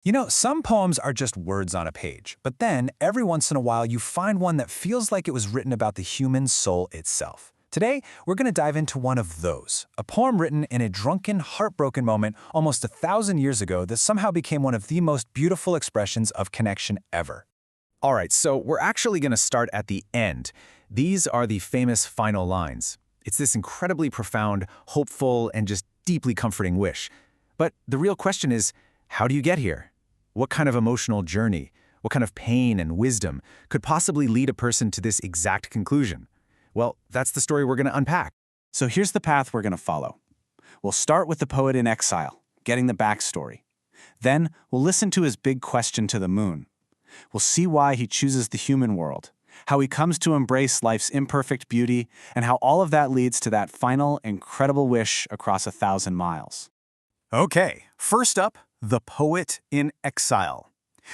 You know, some poems are just words on a page, but then every once in a while you find one that feels like it was written about the human soul itself. Today, we're going to dive into one of those, a poem written in a drunken, heartbroken moment almost 1,000 years ago that somehow became one of the most beautiful expressions of connection ever. All right, so we're actually going to start at the end. These are the famous final lines. It's this incredibly profound, hopeful, and just deeply comforting wish. But the real question is, how do you get here? What kind of emotional journey, what kind of pain and wisdom could possibly lead a person to this exact conclusion? Well, that's the story we're going to unpack. So here's the path we're going to follow. We'll start with the poet in exile, getting the backstory. Then we'll listen to his big question to the moon. We'll see why he chooses the human world, how he comes to embrace life's imperfect beauty, and how all of that leads to that final, incredible wish across 1,000 miles. Okay, first up, the poet in exile.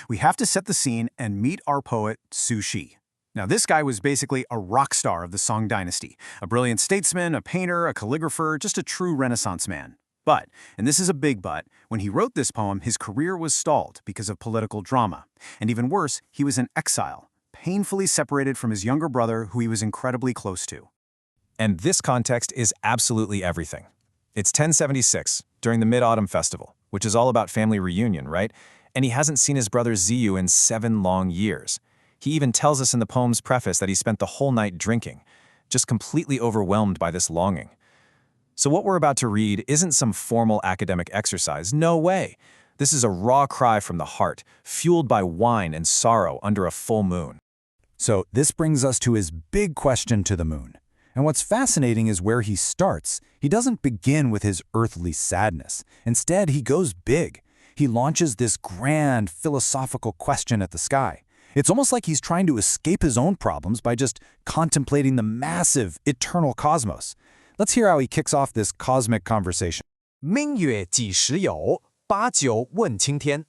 We have to set the scene and meet our poet, Su Shi. Now, this guy was basically a rock star of the Song Dynasty, a brilliant statesman, a painter, a calligrapher, just a true Renaissance man. But, and this is a big but, when he wrote this poem, his career was stalled because of political drama. And even worse, he was in exile, painfully separated from his younger brother, who he was incredibly close to. And this context is absolutely everything. It's 1076, during the Mid-Autumn Festival, which is all about family reunion, right? And he hasn't seen his brother Ziyou in 7 long years. He even tells us in the poem's preface that he spent the whole night drinking, just completely overwhelmed by this longing. So what we're about to read isn't some formal academic exercise, no way. This is a raw cry from the heart, fueled by wine and sorrow under a full moon. So this brings us to his big question to the moon. And what's fascinating is where he starts. He doesn't begin with his earthly sadness. Instead, he goes big. He launches this grand philosophical question at the sky. It's almost like he's trying to escape his own problems by just contemplating the massive, eternal cosmos. Let's hear how he kicks off this cosmic conversation. 明月几时有，把酒问青天。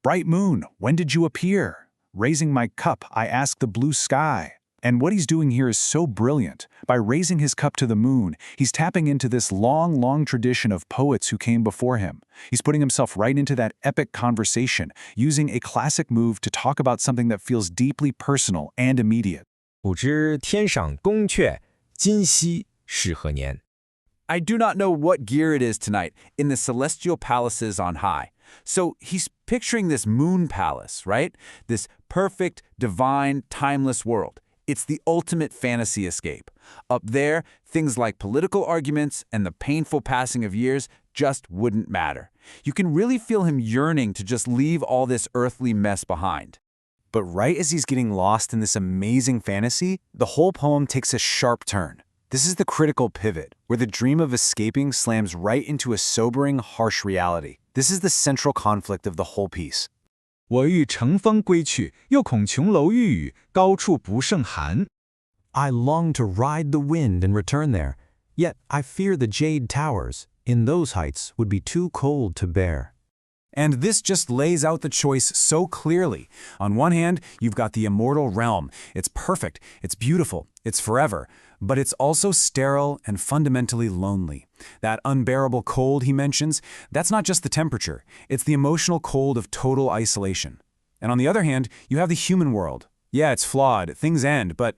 Bright moon, when did you appear? Raising my cup, I ask the blue sky. And what he's doing here is so brilliant. By raising his cup to the moon, he's tapping into this long, long tradition of poets who came before him. He's putting himself right into that epic conversation, using a classic move to talk about something that feels deeply personal and immediate. 不知天上宫阙，今夕是何年？ I do not know what gear it is tonight in the celestial palaces on high. So he's picturing this moon palace, right? This perfect, divine, timeless world. It's the ultimate fantasy escape. Up there, things like political arguments and the painful passing of years just wouldn't matter. You can really feel him yearning to just leave all this earthly mess behind. But right as he's getting lost in this amazing fantasy, the whole poem takes a sharp turn. This is the critical pivot, where the dream of escaping slams right into a sobering, harsh reality. This is the central conflict of the whole piece. 我欲乘风归去，又恐琼楼玉宇，高处不胜寒。 I long to ride the wind and return there, yet I fear the jade towers, in those heights, would be too cold to bear. And this just lays out the choice so clearly. On one hand, you've got the immortal realm. It's perfect, it's beautiful, it's forever. But it's also sterile and fundamentally lonely. That unbearable cold he mentions, that's not just the temperature. It's the emotional cold of total isolation. And on the other hand, you have the human world. Yeah, it's flawed, things end, but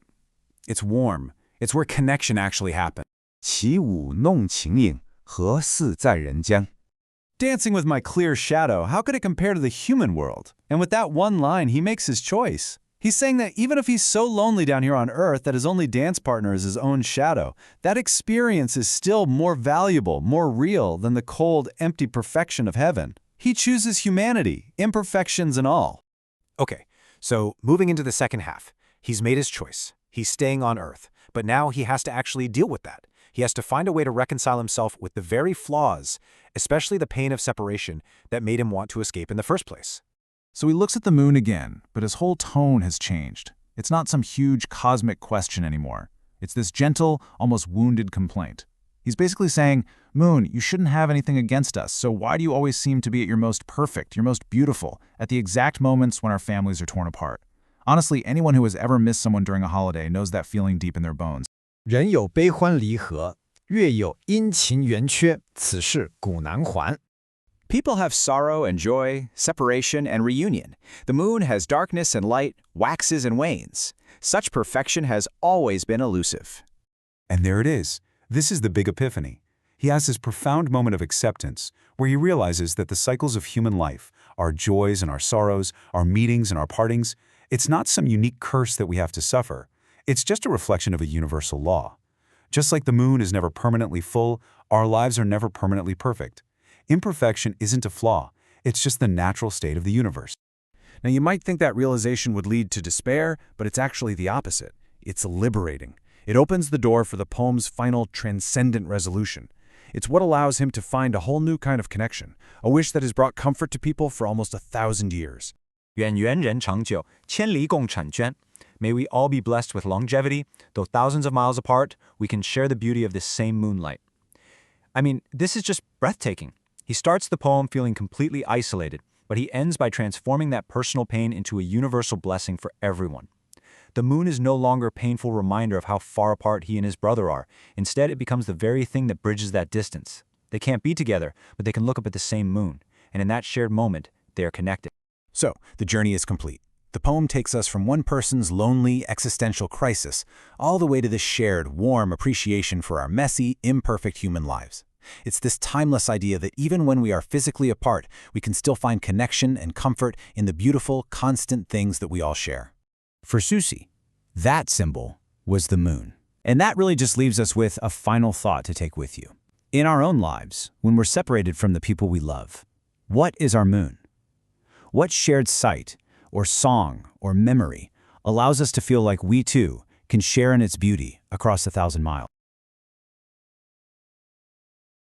it's warm. It's where connection actually happens. 起舞弄晴影，何似在人间? Dancing with my clear shadow, how could it compare to the human world? And with that one line, he makes his choice. He's saying that even if he's so lonely down here on Earth that his only dance partner is his own shadow, that experience is still more valuable, more real than the cold, empty perfection of heaven. He chooses humanity, imperfections and all. Okay, so moving into the second half, he's made his choice. He's staying on Earth, but now he has to actually deal with that. He has to find a way to reconcile himself with the very flaws, especially the pain of separation that made him want to escape in the first place. So he looks at the moon again, but his whole tone has changed. It's not some huge cosmic question anymore. It's this gentle, almost wounded complaint. He's basically saying, Moon, you shouldn't have anything against us, so why do you always seem to be at your most perfect, your most beautiful, at the exact moments when our families are torn apart? Honestly, anyone who has ever missed someone during a holiday knows that feeling deep in their bones. 人有悲欢离合，月有阴晴圆缺，此事古难还。People have sorrow and joy, separation and reunion. The moon has darkness and light, waxes and wanes. Such perfection has always been elusive. And there it is. This is the big epiphany. He has this profound moment of acceptance where he realizes that the cycles of human life, our joys and our sorrows, our meetings and our partings, it's not some unique curse that we have to suffer. It's just a reflection of a universal law. Just like the moon is never permanently full, our lives are never permanently perfect. Imperfection isn't a flaw. It's just the natural state of the universe. Now, you might think that realization would lead to despair, but it's actually the opposite. It's liberating. It opens the door for the poem's final transcendent resolution. It's what allows him to find a whole new kind of connection, a wish that has brought comfort to people for almost 1,000 years. 愿人人长久，千里共婵娟. May we all be blessed with longevity. Though thousands of miles apart, we can share the beauty of this same moonlight. I mean, this is just breathtaking. He starts the poem feeling completely isolated, but he ends by transforming that personal pain into a universal blessing for everyone. The moon is no longer a painful reminder of how far apart he and his brother are. Instead, it becomes the very thing that bridges that distance. They can't be together, but they can look up at the same moon. And in that shared moment, they are connected. So, the journey is complete. The poem takes us from one person's lonely, existential crisis all the way to this shared, warm appreciation for our messy, imperfect human lives. It's this timeless idea that even when we are physically apart, we can still find connection and comfort in the beautiful, constant things that we all share. For Su Shi, that symbol was the moon. And that really just leaves us with a final thought to take with you. In our own lives, when we're separated from the people we love, what is our moon? What shared sight, or song, or memory allows us to feel like we too can share in its beauty across 1,000 miles?